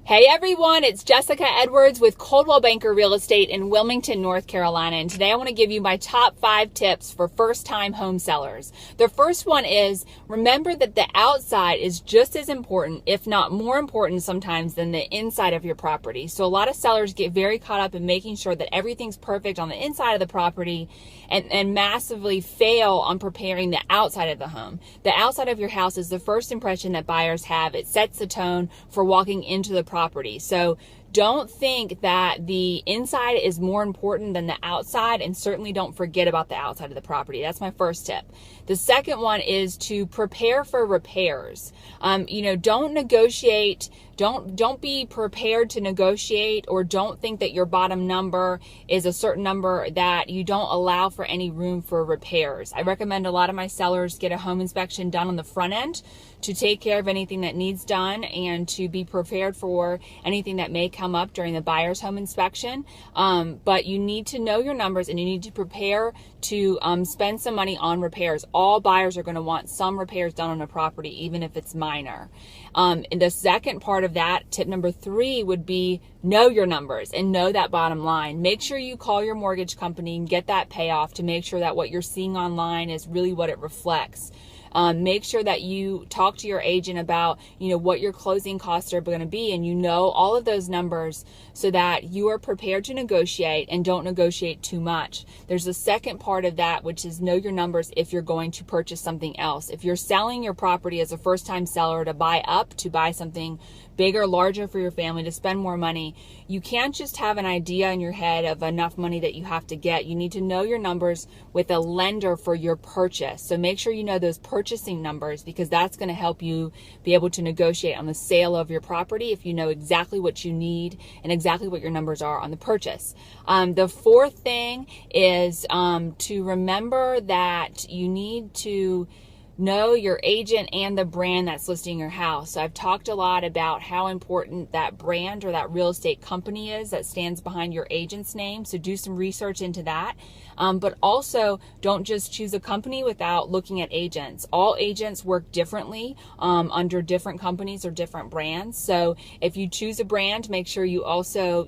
Hey everyone, it's Jessica Edwards with Coldwell Banker Real Estate in Wilmington, North Carolina. And today I want to give you my top 5 tips for first-time home sellers. The first one is remember that the outside is just as important, if not more important sometimes, than the inside of your property. So a lot of sellers get very caught up in making sure that everything's perfect on the inside of the property and massively fail on preparing the outside of the home. The outside of your house is the first impression that buyers have. It sets the tone for walking into the property. So don't think that the inside is more important than the outside, and certainly don't forget about the outside of the property. That's my first tip. The second one is to prepare for repairs. Don't negotiate. Don't be prepared to negotiate, or don't think that your bottom number is a certain number that you don't allow for any room for repairs. I recommend a lot of my sellers get a home inspection done on the front end to take care of anything that needs done and to be prepared for anything that may come up during the buyer's home inspection. But you need to know your numbers, and you need to prepare to spend some money on repairs. All buyers are going to want some repairs done on a property, even if it's minor. And the second part of that, tip number 3, would be know your numbers and know that bottom line. Make sure you call your mortgage company and get that payoff to make sure that what you're seeing online is really what it reflects. Make sure that you talk to your agent about, what your closing costs are going to be, and you know all of those numbers so that you are prepared to negotiate and don't negotiate too much. There's a second part of that, which is know your numbers if you're going to purchase something else. If you're selling your property as a first-time seller to buy up, to buy something bigger, larger for your family, to spend more money, you can't just have an idea in your head of enough money that you have to get. You need to know your numbers with a lender for your purchase. So make sure you know those purchasing numbers, because that's going to help you be able to negotiate on the sale of your property if you know exactly what you need and exactly what your numbers are on the purchase. The fourth thing is to remember that you need to know your agent and the brand that's listing your house. So I've talked a lot about how important that brand or that real estate company is that stands behind your agent's name. So do some research into that. But also don't just choose a company without looking at agents. All agents work differently under different companies or different brands. So if you choose a brand, make sure you also,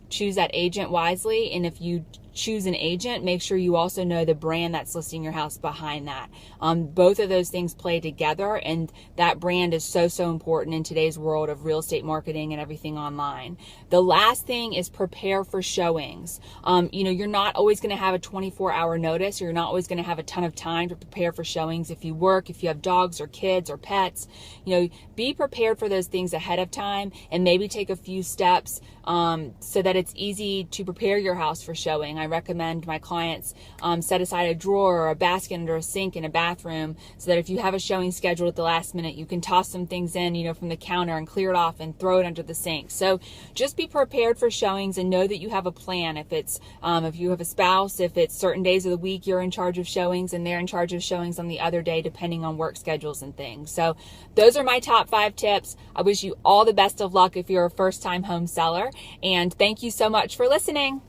choose that agent wisely. And if you choose an agent, make sure you also know the brand that's listing your house behind that. Both of those things play together, and that brand is so important in today's world of real estate marketing and everything online. The last thing is prepare for showings. You're not always going to have a 24-hour notice. You're not always going to have a ton of time to prepare for showings. If you work, if you have dogs or kids or pets, be prepared for those things ahead of time, and maybe take a few steps so that it's easy to prepare your house for showing. I recommend my clients set aside a drawer or a basket under a sink in a bathroom, so that if you have a showing scheduled at the last minute, you can toss some things in, from the counter and clear it off and throw it under the sink. So just be prepared for showings and know that you have a plan. If it's if you have a spouse, if it's certain days of the week you're in charge of showings and they're in charge of showings on the other day, depending on work schedules and things. So those are my top 5 tips. I wish you all the best of luck if you're a first-time home seller, and thank you so much for listening.